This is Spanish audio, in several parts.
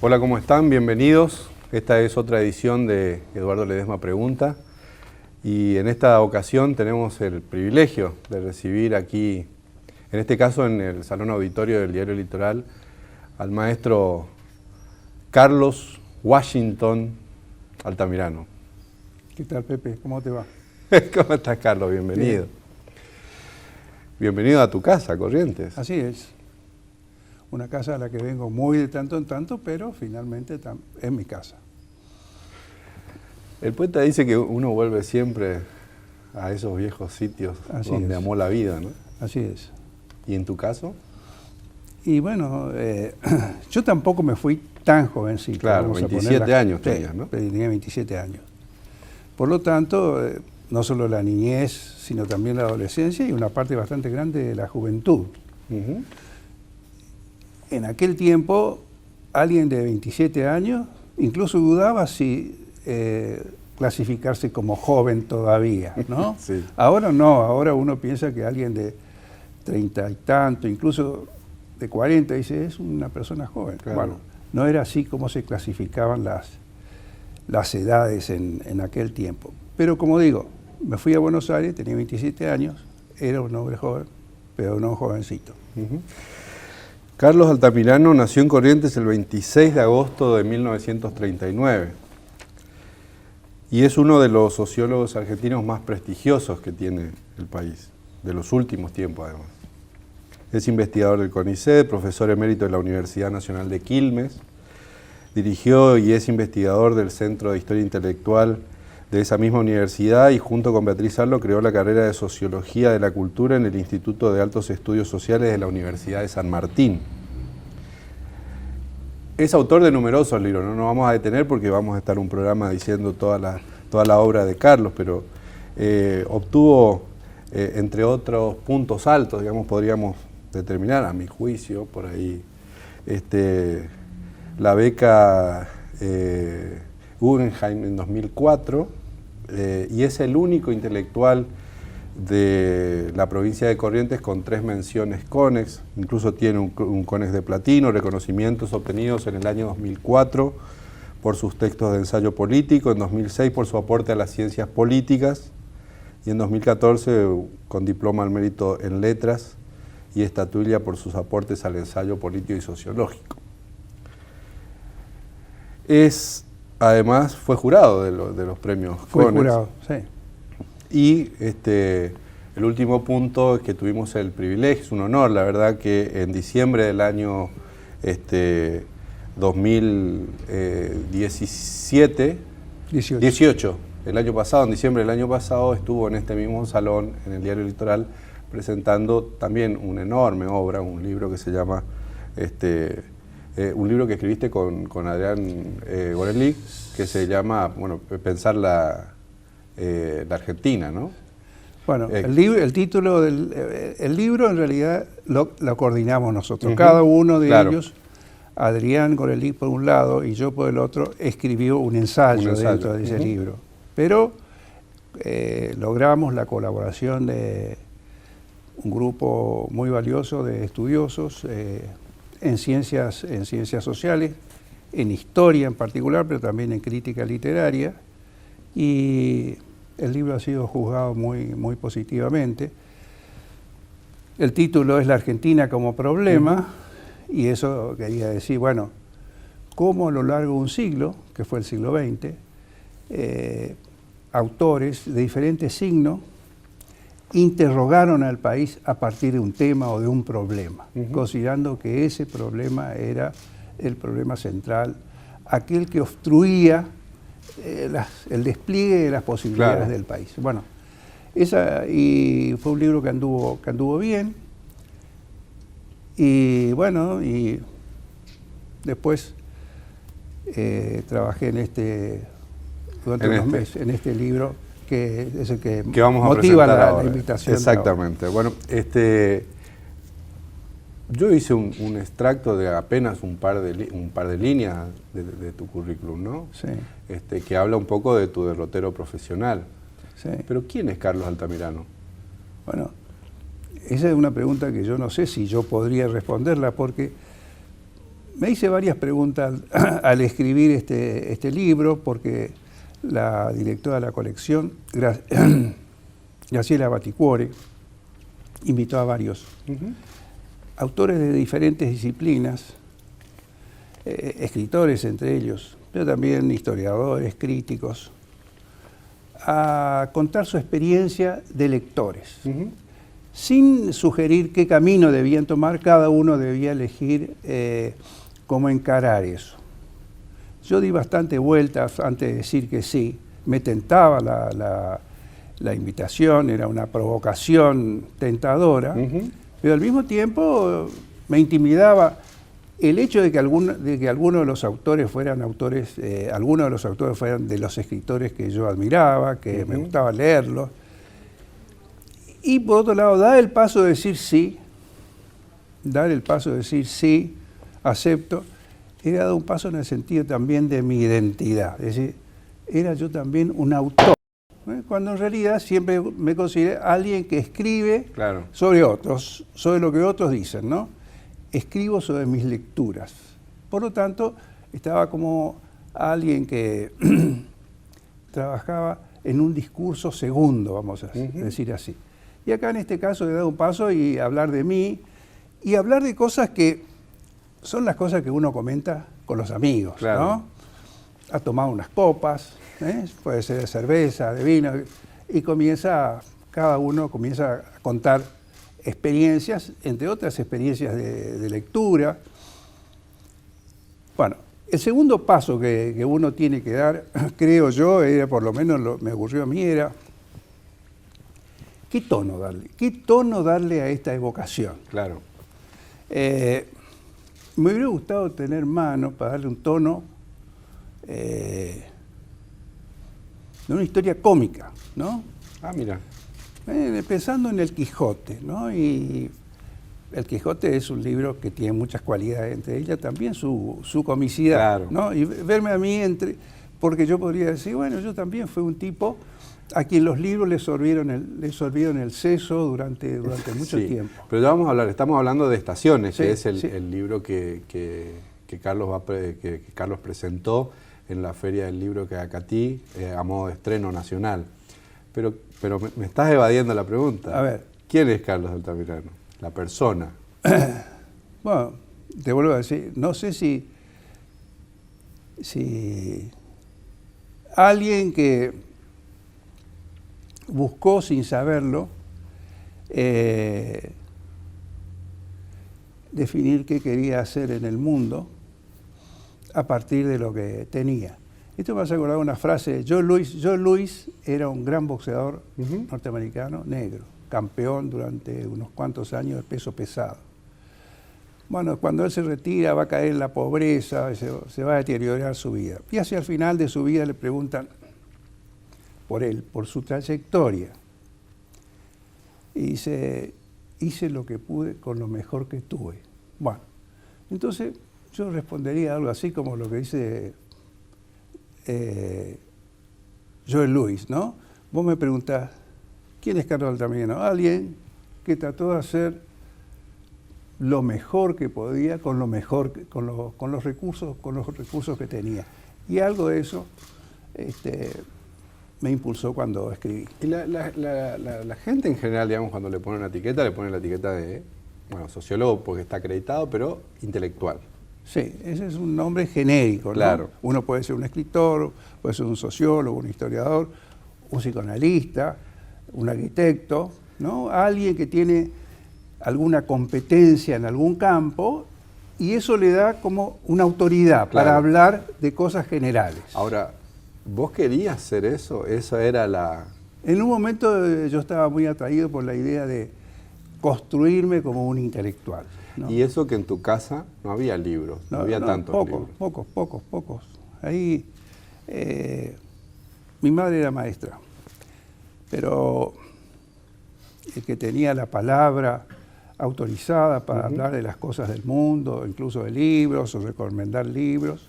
Hola, ¿cómo están? Bienvenidos. Esta es otra edición de Eduardo Ledesma Pregunta. Y en esta ocasión tenemos el privilegio de recibir aquí, en este caso en el Salón Auditorio del Diario Litoral, al maestro Carlos Washington Altamirano. ¿Qué tal, Pepe? ¿Cómo te va? ¿Cómo estás, Carlos? Bienvenido. Bien. Bienvenido a tu casa, Corrientes. Así es. Una casa a la que vengo muy de tanto en tanto, pero finalmente es mi casa. El poeta dice que uno vuelve siempre a esos viejos sitios donde amó la vida, ¿no? Así es. ¿Y en tu caso? Y bueno, yo tampoco me fui tan jovencito. Claro, 27 años tenías, ¿no? Tenía 27 años. Por lo tanto, no solo la niñez, sino también la adolescencia y una parte bastante grande de la juventud. Uh-huh. En aquel tiempo, alguien de 27 años incluso dudaba si clasificarse como joven todavía, ¿no? Sí. Ahora no, ahora uno piensa que alguien de 30 y tanto, incluso de 40, dice, es una persona joven. Claro. Bueno, no era así como se clasificaban las edades en aquel tiempo. Pero como digo, me fui a Buenos Aires, tenía 27 años, era un hombre joven, pero no un jovencito. Uh-huh. Carlos Altamirano nació en Corrientes el 26 de agosto de 1939 y es uno de los sociólogos argentinos más prestigiosos que tiene el país, de los últimos tiempos además. Es investigador del CONICET, profesor emérito de la Universidad Nacional de Quilmes, dirigió y es investigador del Centro de Historia Intelectual de esa misma universidad y junto con Beatriz Arlo creó la carrera de Sociología de la Cultura en el Instituto de Altos Estudios Sociales de la Universidad de San Martín. Es autor de numerosos libros, no nos vamos a detener porque vamos a estar un programa diciendo toda la obra de Carlos, pero obtuvo, entre otros puntos altos, digamos, podríamos determinar, a mi juicio, por ahí, la beca Guggenheim en 2004, y es el único intelectual de la provincia de Corrientes con 3 menciones CONEX, incluso tiene un CONEX de platino, reconocimientos obtenidos en el año 2004 por sus textos de ensayo político, en 2006 por su aporte a las ciencias políticas y en 2014 con diploma al mérito en letras y estatuilla por sus aportes al ensayo político y sociológico. Además, fue jurado de los premios CONEX. Fue jurado, sí. Y el último punto es que tuvimos el privilegio, es un honor, la verdad, que en diciembre del año 18, el año pasado, en diciembre del año pasado, estuvo en este mismo salón, en el Diario Litoral, presentando también una enorme obra, un libro que se llama... un libro que escribiste con Adrián Gorelick, que se llama, bueno, Pensar la Argentina, ¿no? Bueno, el título del libro en realidad lo coordinamos nosotros. Uh-huh. Cada uno de Claro. ellos, Adrián Gorelick por un lado y yo por el otro, escribió un ensayo dentro de ese Uh-huh. libro. Pero logramos la colaboración de un grupo muy valioso de estudiosos en ciencias sociales, en historia en particular, pero también en crítica literaria, y el libro ha sido juzgado muy positivamente. El título es La Argentina como problema, y eso quería decir, bueno, cómo a lo largo de un siglo, que fue el siglo XX, autores de diferentes signos interrogaron al país a partir de un tema o de un problema, uh-huh, considerando que ese problema era el problema central, aquel que obstruía el despliegue de las posibilidades, claro, del país. Bueno, y fue un libro que anduvo bien, y bueno, y después trabajé durante unos meses en este libro, que es el que vamos a motiva la ahora. invitación. Exactamente. Bueno, yo hice un extracto de apenas un par de líneas de tu currículum, ¿no? Sí. Que habla un poco de tu derrotero profesional. Sí. Pero ¿quién es Carlos Altamirano? Bueno, esa es una pregunta que yo no sé si yo podría responderla, porque Me hice varias preguntas al escribir este libro, porque la directora de la colección, Graciela Baticuore, invitó a varios autores de diferentes disciplinas, escritores entre ellos, pero también historiadores, críticos, a contar su experiencia de lectores, sin sugerir qué camino debían tomar. Cada uno debía elegir cómo encarar eso. Yo di bastante vueltas antes de decir que sí. Me tentaba la invitación, era una provocación tentadora, pero al mismo tiempo me intimidaba el hecho de que algunos de los autores fueran algunos de los autores fueran de los escritores que yo admiraba, que me gustaba leerlos. Y por otro lado, dar el paso de decir sí, acepto, era dar un paso en el sentido también de mi identidad. Es decir, era yo también un autor, cuando en realidad siempre me consideré alguien que escribe sobre otros, sobre lo que otros dicen, ¿no? Escribo sobre mis lecturas. Por lo tanto, estaba como alguien que trabajaba en un discurso segundo, vamos a decir así. Y acá en este caso he dado un paso y hablar de mí y hablar de cosas que son las cosas que uno comenta con los amigos, ¿no? Ha tomado unas copas, puede ser de cerveza, de vino, y cada uno comienza a contar experiencias, entre otras experiencias de lectura. Bueno, el segundo paso que uno tiene que dar, creo yo, por lo menos me ocurrió a mí, era ¿qué tono darle? ¿Qué tono darle a esta evocación? Claro. Me hubiera gustado tener mano para darle un tono de una historia cómica, ¿no? Ah, mira. Pensando en El Quijote, ¿no? Y El Quijote es un libro que tiene muchas cualidades, entre ellas también su comicidad, ¿no? Y verme a mí porque yo podría decir, bueno, yo también fui un tipo a quien los libros le sorvieron el seso durante mucho tiempo. Pero ya vamos a hablar, estamos hablando de Estaciones, que es el libro que Carlos presentó en la Feria del Libro que Acatí, a modo de estreno nacional. Pero me estás evadiendo la pregunta. A ver. ¿Quién es Carlos Altamirano? La persona. Bueno, te vuelvo a decir, no sé si alguien que buscó sin saberlo definir qué quería hacer en el mundo a partir de lo que tenía. Esto me hace acordar una frase de Joe Louis. Joe Louis era un gran boxeador norteamericano, negro, campeón durante unos cuantos años de peso pesado. Bueno, cuando él se retira va a caer en la pobreza, se va a deteriorar su vida. Y hacia el final de su vida le preguntan por él, por su trayectoria. Y dice, hice lo que pude con lo mejor que tuve. Bueno, entonces yo respondería algo así como lo que dice Joe Louis, ¿no? Vos me preguntás, ¿quién es Carlos Altamirano? Alguien que trató de hacer lo mejor que podía con los recursos que tenía. Y algo de eso me impulsó cuando escribí. Y la gente en general, digamos, cuando le pone la etiqueta de, bueno, sociólogo porque está acreditado, pero intelectual. Sí, ese es un nombre genérico, ¿no? Claro. Uno puede ser un escritor, puede ser un sociólogo, un historiador, un psicoanalista, un arquitecto, ¿no? Alguien que tiene alguna competencia en algún campo y eso le da como una autoridad para hablar de cosas generales. Ahora, ¿vos querías ser eso? Esa era la... En un momento yo estaba muy atraído por la idea de construirme como un intelectual, ¿no? Y eso que en tu casa no había libros, no había tantos libros. Pocos. Ahí mi madre era maestra, pero el que tenía la palabra autorizada para hablar de las cosas del mundo, incluso de libros o recomendar libros,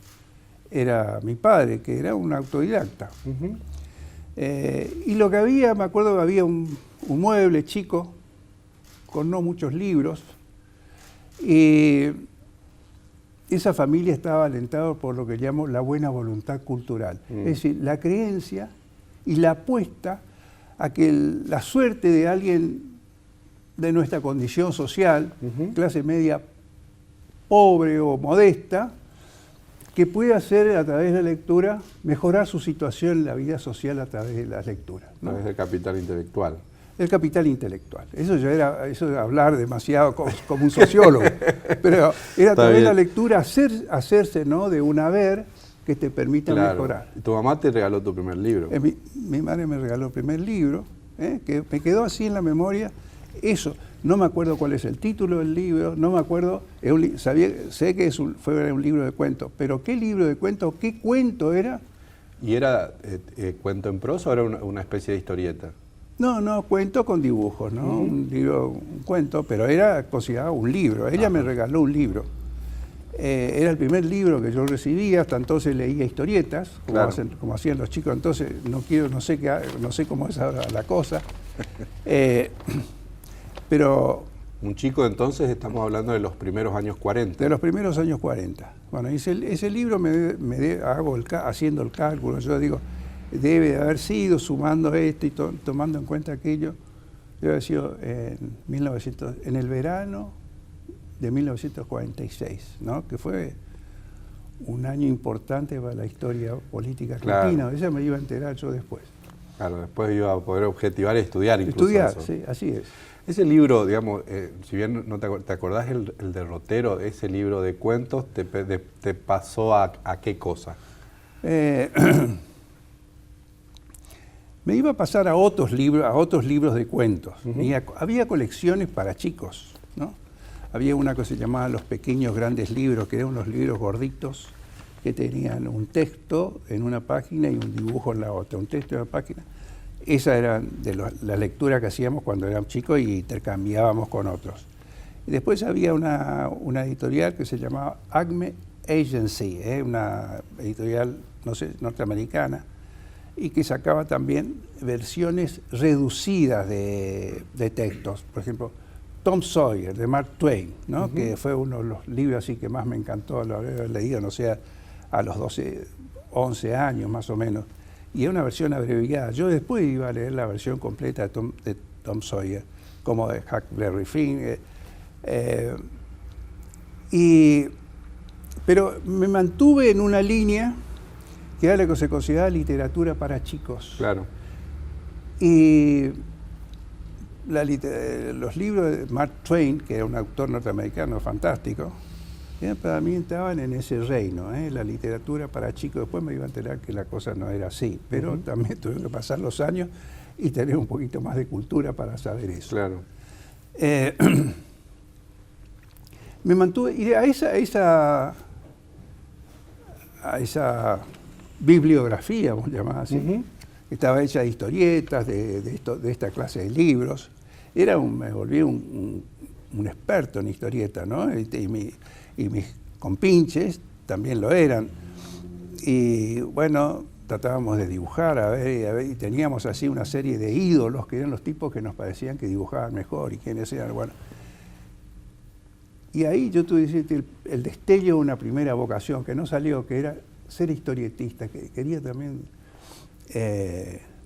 era mi padre, que era un autodidacta. Y lo que había, me acuerdo que había un mueble chico con no muchos libros, y esa familia estaba alentada por lo que llamo la buena voluntad cultural. Es decir, la creencia y la apuesta a que la suerte de alguien de nuestra condición social, clase media pobre o modesta, que puede hacer a través de la lectura mejorar su situación en la vida social a través de la lectura, ¿no? A través del capital intelectual. El capital intelectual. Eso ya era hablar demasiado como un sociólogo. Pero era a través de la lectura hacerse, ¿no?, de un haber que te permita mejorar. Tu mamá te regaló tu primer libro. Mi madre me regaló el primer libro, que me quedó así en la memoria. Eso, no me acuerdo cuál es el título del libro, no me acuerdo, sé que fue un libro de cuentos, pero ¿qué libro de cuentos, qué cuento era? ¿Y era cuento en prosa o era una especie de historieta? No, cuento con dibujos, ¿no? Un cuento, pero era considerado un libro. Ella me regaló un libro. Era el primer libro que yo recibía, hasta entonces leía historietas, como hacían los chicos, entonces no sé cómo es ahora la cosa. Pero... Un chico entonces, estamos hablando de los primeros años 40. De los primeros años 40. Bueno, ese libro haciendo el cálculo, yo digo, debe de haber sido, sumando esto y tomando en cuenta aquello, debe haber sido en el verano de 1946, ¿no? Que fue un año importante para la historia política argentina. Esa me iba a enterar yo después. Claro, después iba a poder objetivar y estudiar incluso. Estudiar, eso. Sí, así es. Ese libro, digamos, si bien no te acordás el derrotero, ese libro de cuentos, ¿te pasó a qué cosa? Me iba a pasar a otros libros de cuentos. Había colecciones para chicos, ¿no? Había una que se llamaba Los Pequeños Grandes Libros, que eran unos libros gorditos que tenían un texto en una página y un dibujo en la otra, un texto en la página. Esa era la lectura que hacíamos cuando éramos chicos y intercambiábamos con otros. Y después había una editorial que se llamaba Acme Agency, una editorial, no sé, norteamericana, y que sacaba también versiones reducidas de textos. Por ejemplo, Tom Sawyer, de Mark Twain, ¿no? Que fue uno de los libros así que más me encantó haber leído, no sé, a los 12, 11 años más o menos. Y es una versión abreviada. Yo después iba a leer la versión completa de Tom Sawyer, como de Huckleberry Finn. Pero me mantuve en una línea que era lo que se consideraba literatura para chicos. Claro. Y los libros de Mark Twain, que era un autor norteamericano fantástico, para mí entraban en ese reino, la literatura para chicos. Después me iba a enterar que la cosa no era así, pero también tuve que pasar los años y tener un poquito más de cultura para saber eso. Claro. Me mantuve, y a esa bibliografía, vamos a llamar así, que estaba hecha de historietas, de esta clase de libros. Me volví un experto en historietas, ¿no? Y mis compinches también lo eran. Y bueno, tratábamos de dibujar, a ver, y teníamos así una serie de ídolos que eran los tipos que nos parecían que dibujaban mejor y quiénes eran. Bueno, y ahí yo tuve el destello de una primera vocación que no salió, que era ser historietista, que quería también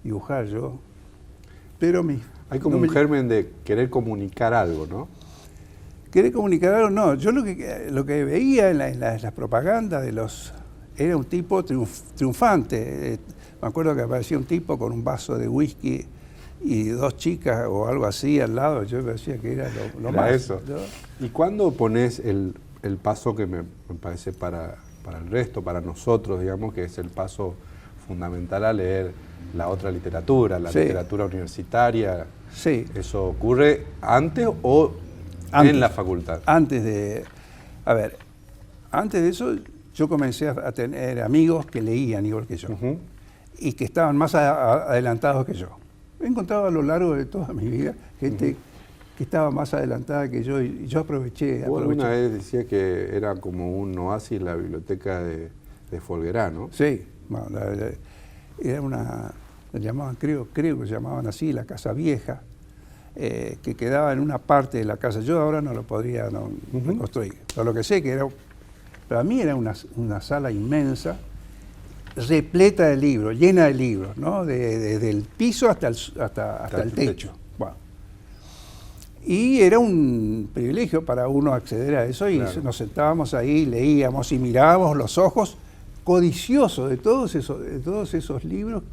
dibujar yo. Pero hay como un germen de querer comunicar algo, ¿no? Querer comunicar algo, no. Yo lo que veía en las propagandas era un tipo triunfante. Me acuerdo que aparecía un tipo con un vaso de whisky y dos chicas o algo así al lado. Yo decía que era lo más. Eso. ¿Y cuándo pones el paso que me parece para el resto, para nosotros, digamos, que es el paso fundamental a leer la otra literatura, la literatura universitaria? Sí. ¿Eso ocurre antes o en la facultad? Antes de eso yo comencé a tener amigos que leían igual que yo y que estaban más adelantados que yo. He encontrado a lo largo de toda mi vida gente que estaba más adelantada que yo y yo aproveché. Una vez decía que era como un oasis la biblioteca de Folguerá, ¿no? Sí, bueno, era la llamaban, creo que se llamaban así, la Casa Vieja, que quedaba en una parte de la casa. Yo ahora no lo podría reconstruir. Pero lo que sé que era Para mí era una sala inmensa, repleta de libros, llena de libros, ¿no? Desde el piso hasta el techo. Bueno. Y era un privilegio para uno acceder a eso, y claro, nos sentábamos ahí, leíamos y mirábamos los ojos codiciosos de todos esos libros,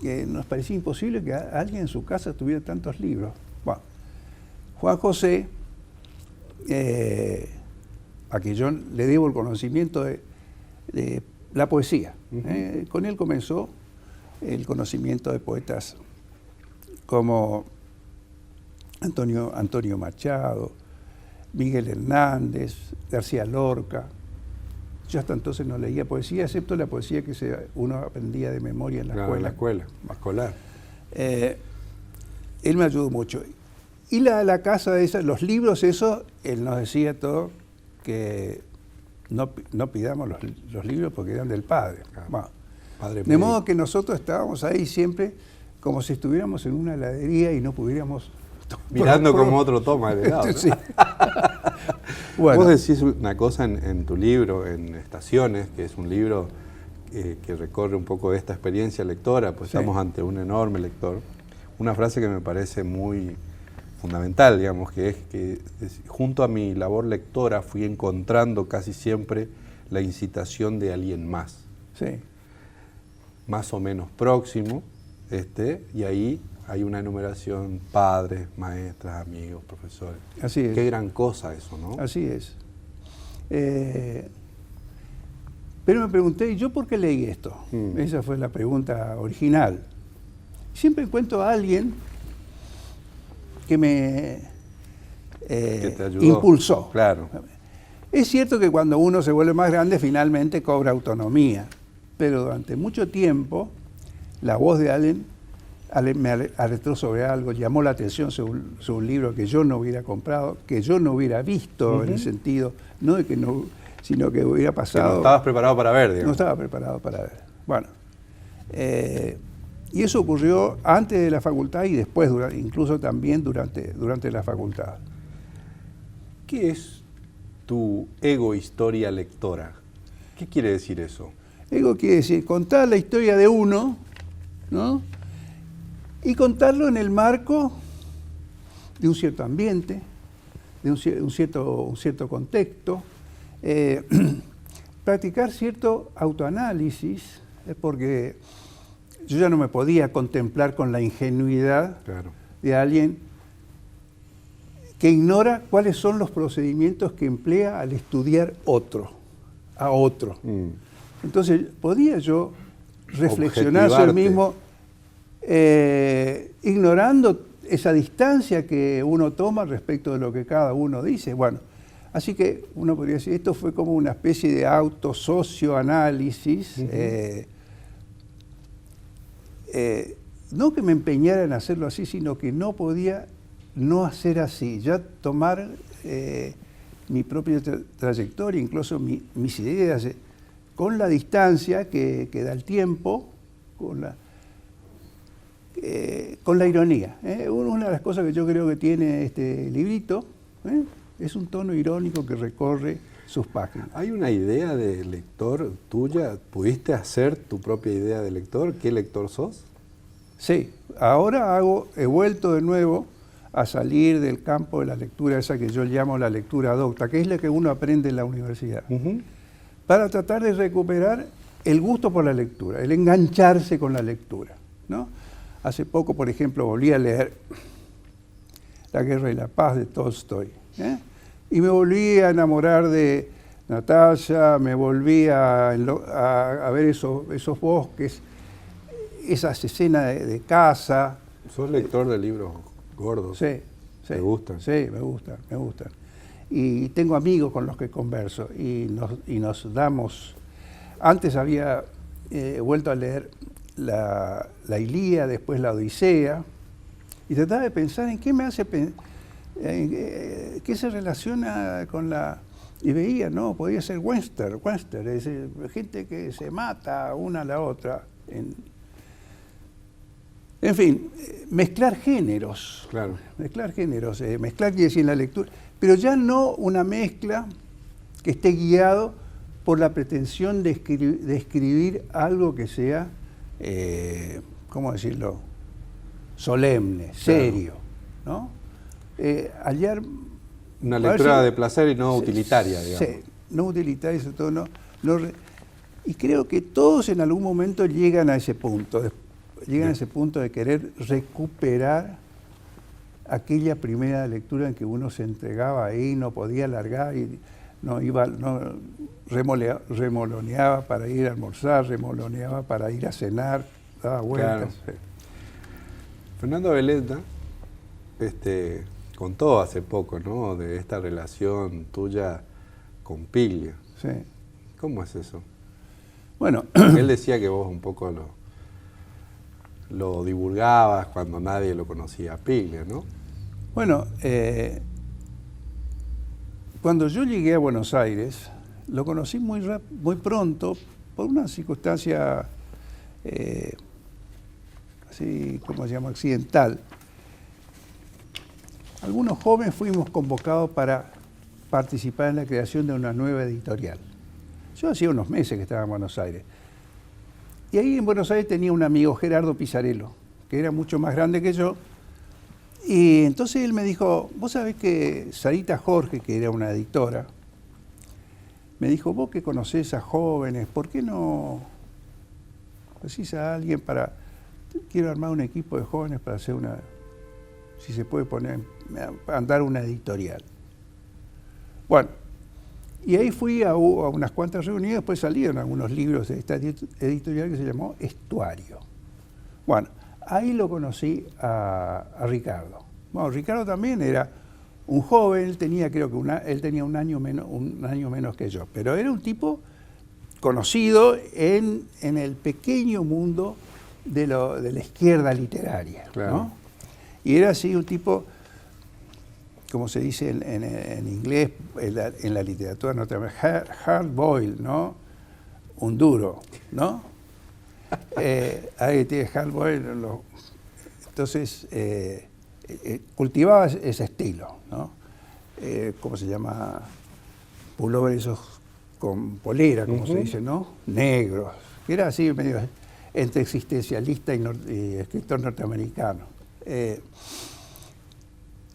que nos parecía imposible que alguien en su casa tuviera tantos libros. Bueno, Juan José, a quien yo le debo el conocimiento de la poesía. Con él comenzó el conocimiento de poetas como Antonio Machado, Miguel Hernández, García Lorca. Yo hasta entonces no leía poesía, excepto la poesía que uno aprendía de memoria en la escuela. En la escuela, escolar. Él me ayudó mucho. Y la casa de esa, los libros esos, él nos decía todo que no pidamos los libros porque eran del padre. Bueno, de modo que nosotros estábamos ahí siempre como si estuviéramos en una heladería y no pudiéramos... Mirando como otro toma el helado, ¿no? Sí. Bueno. Vos decís una cosa en tu libro, en Estaciones, que es un libro que recorre un poco de esta experiencia lectora, pues sí, estamos ante un enorme lector. Una frase que me parece muy fundamental, digamos, que es que junto a mi labor lectora fui encontrando casi siempre la incitación de alguien más. Sí. Más o menos próximo, y ahí hay una enumeración: padres, maestras, amigos, profesores. Así es. Qué gran cosa eso, ¿no? Así es. Pero me pregunté, ¿y yo por qué leí esto? Esa fue la pregunta original. Siempre encuentro a alguien que me que te ayudó, impulsó. Claro. Es cierto que cuando uno se vuelve más grande finalmente cobra autonomía, pero durante mucho tiempo la voz de alguien me alertó sobre algo, llamó la atención sobre un libro que yo no hubiera comprado, que yo no hubiera visto, en el sentido, no de que no, sino que hubiera pasado... Que no estabas preparado para ver, digamos. No estaba preparado para ver. Bueno, y eso ocurrió antes de la facultad y después, incluso también durante la facultad. ¿Qué es tu ego historia lectora? ¿Qué quiere decir eso? Ego quiere decir contar la historia de uno, ¿no? Y contarlo en el marco de un cierto ambiente, de un cierto contexto, practicar cierto autoanálisis, porque yo ya no me podía contemplar con la ingenuidad de alguien que ignora cuáles son los procedimientos que emplea al estudiar a otro. Entonces, podía yo reflexionar sobre mí mismo, ignorando esa distancia que uno toma respecto de lo que cada uno dice. Bueno, así que uno podría decir, esto fue como una especie de autosocioanálisis, no que me empeñara en hacerlo así, sino que no podía no hacer así, ya tomar mi propia trayectoria, incluso mis ideas, con la distancia que da el tiempo, con la ironía. Una de las cosas que yo creo que tiene este librito es un tono irónico que recorre sus páginas. ¿Hay una idea de lector tuya? ¿Pudiste hacer tu propia idea de lector? ¿Qué lector sos? Sí, ahora he vuelto de nuevo a salir del campo de la lectura, esa que yo llamo la lectura docta, que es la que uno aprende en la universidad, para tratar de recuperar el gusto por la lectura, el engancharse con la lectura, ¿no? Hace poco, por ejemplo, volví a leer La Guerra y la Paz de Tolstoy, y me volví a enamorar de Natalia, me volví a ver esos bosques, esas escenas de caza. ¿Sos lector de libros gordos? Sí. ¿Te gustan? Sí, me gustan. Y tengo amigos con los que converso y nos damos... Antes había vuelto a leer la Ilíada, después la Odisea, y trataba de pensar en qué me hace qué se relaciona con la... Y veía, no, podía ser western, es decir, gente que se mata una a la otra. En fin, mezclar géneros. Claro. Mezclar quiere decir en la lectura, pero ya no una mezcla que esté guiado por la pretensión de escribir algo que sea, ¿cómo decirlo?, solemne, serio, ¿no? Hallar... Una lectura de placer y no utilitaria, digamos. Sí, no utilitaria, sobre todo y creo que todos en algún momento llegan a ese punto, a ese punto de querer recuperar aquella primera lectura en que uno se entregaba ahí, no podía largar y remoloneaba para ir a almorzar, remoloneaba para ir a cenar, daba vueltas. Claro. Fernando Veleta contó hace poco, ¿no?, de esta relación tuya con Piglia. Sí. ¿Cómo es eso? Bueno, él decía que vos un poco lo divulgabas cuando nadie lo conocía a Piglia, ¿no? Bueno, cuando yo llegué a Buenos Aires, lo conocí muy pronto por una circunstancia así, como se llama, accidental. Algunos jóvenes fuimos convocados para participar en la creación de una nueva editorial. Yo hacía unos meses que estaba en Buenos Aires. Y ahí en Buenos Aires tenía un amigo, Gerardo Pizarello, que era mucho más grande que yo. Y entonces él me dijo, vos sabés que Sarita Jorge, que era una editora, me dijo, vos que conocés a jóvenes, ¿por qué no decís a alguien quiero armar un equipo de jóvenes para hacer si se puede andar una editorial? Bueno, y ahí fui a unas cuantas reuniones, después salieron algunos libros de esta editorial que se llamó Estuario. Bueno, ahí lo conocí a Ricardo. Bueno, Ricardo también era un joven, él tenía él tenía un año menos que yo, pero era un tipo conocido en el pequeño mundo de la izquierda literaria, claro, ¿no? Y era así un tipo, como se dice en inglés, en la literatura norteamericana, hard boiled, ¿no? Un duro, ¿no? Ahí tiene hard boiled. Entonces, cultivaba ese estilo, ¿no? ¿Cómo se llama? Pullover esos con polera, como se dice, ¿no? Negros. Era así medio entre existencialista y escritor norteamericano.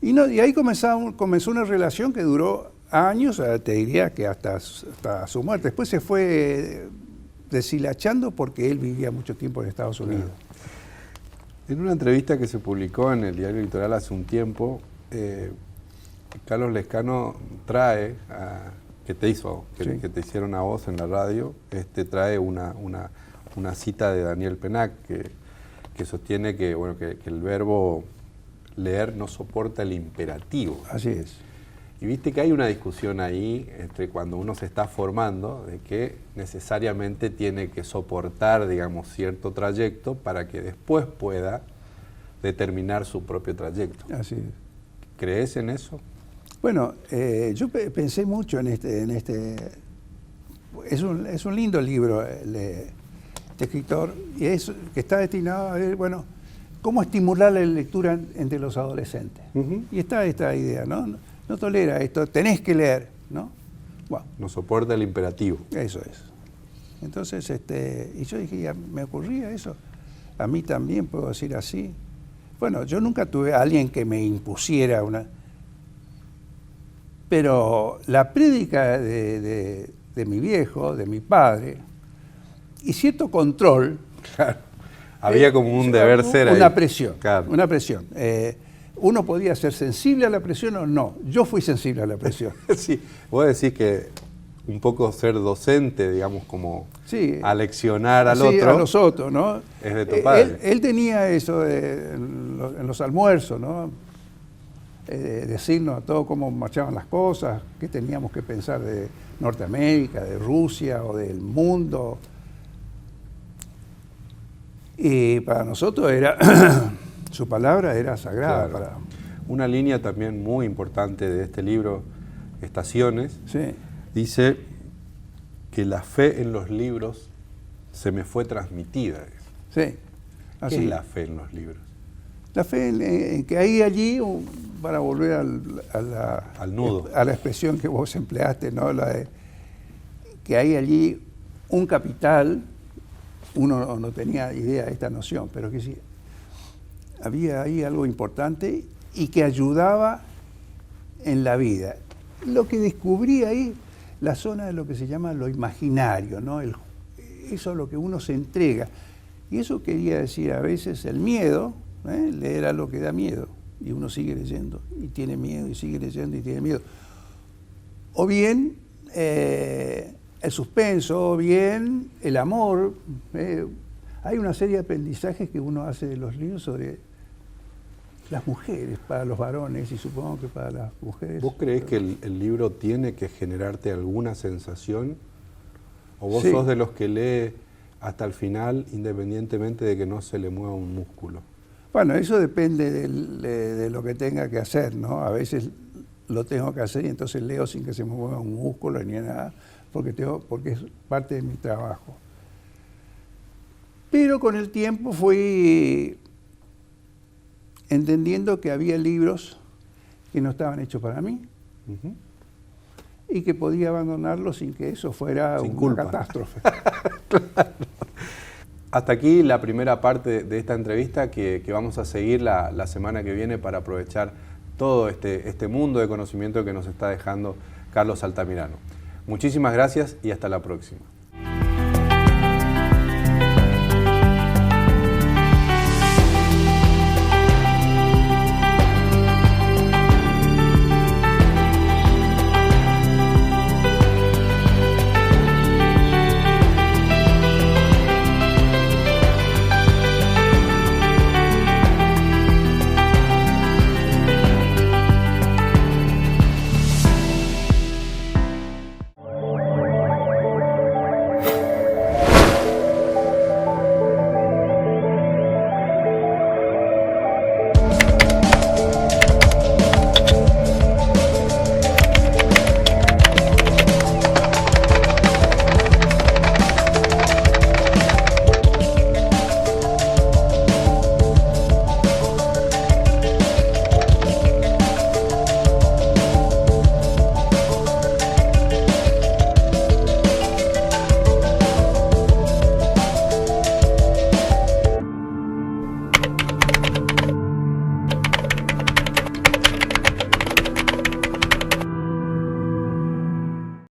Y ahí comenzó una relación que duró años, te diría que hasta su muerte. Después se fue deshilachando porque él vivía mucho tiempo en Estados Unidos. En una entrevista que se publicó en el Diario Litoral hace un tiempo, Carlos Lescano trae, que te hicieron a vos en la radio, trae una cita de Daniel Pennac que sostiene que el verbo leer no soporta el imperativo. Así es. Y viste que hay una discusión ahí entre cuando uno se está formando de que necesariamente tiene que soportar, digamos, cierto trayecto para que después pueda determinar su propio trayecto. Así es. ¿Crees en eso? Bueno, yo pensé mucho en este. Es un lindo libro este escritor, y que está destinado a ver, bueno, cómo estimular la lectura entre los adolescentes. Y está esta idea, ¿no? No tolera esto, tenés que leer, ¿no? Bueno, no soporta el imperativo. Eso es. Entonces, y yo dije, ya me ocurría eso. A mí también puedo decir así. Bueno, yo nunca tuve a alguien que me impusiera una. Pero la prédica de mi viejo, de mi padre, y cierto control. Claro. Había como un deber ser ahí. Una presión. Claro. Una presión. Uno podía ser sensible a la presión o no. Yo fui sensible a la presión. Sí, vos decís que un poco ser docente, digamos, como sí, aleccionar al sí, otro. A los otros, ¿no? Es de tu padre. Él tenía eso en los almuerzos, ¿no? Decirnos a todos cómo marchaban las cosas, qué teníamos que pensar de Norteamérica, de Rusia o del mundo. Y para nosotros su palabra era sagrada. Claro. Una línea también muy importante de este libro, Estaciones, sí, dice que la fe en los libros se me fue transmitida. Sí. ¿Qué es la fe en los libros? La fe en que hay allí, para volver Al nudo. a la expresión que vos empleaste, ¿no? La de que hay allí un capital, uno no tenía idea de esta noción, pero que sí, había ahí algo importante y que ayudaba en la vida. Lo que descubrí ahí, la zona de lo que se llama lo imaginario, ¿no? Eso es lo que uno se entrega. Y eso quería decir a veces el miedo, leer algo que da miedo, y uno sigue leyendo, y tiene miedo, y sigue leyendo, y tiene miedo. O bien el suspenso, o bien el amor. Hay una serie de aprendizajes que uno hace de los libros sobre las mujeres, para los varones, y supongo que para las mujeres. ¿Vos creés que el libro tiene que generarte alguna sensación? ¿O vos Sí. sos de los que lee hasta el final, independientemente de que no se le mueva un músculo? Bueno, eso depende de lo que tenga que hacer, ¿no? A veces lo tengo que hacer y entonces leo sin que se me mueva un músculo ni nada, porque es parte de mi trabajo. Pero con el tiempo fui entendiendo que había libros que no estaban hechos para mí y que podía abandonarlos sin que eso fuera Sin una culpa. catástrofe. Hasta aquí la primera parte de esta entrevista que vamos a seguir la semana que viene para aprovechar todo este mundo de conocimiento que nos está dejando Carlos Altamirano. Muchísimas gracias y hasta la próxima.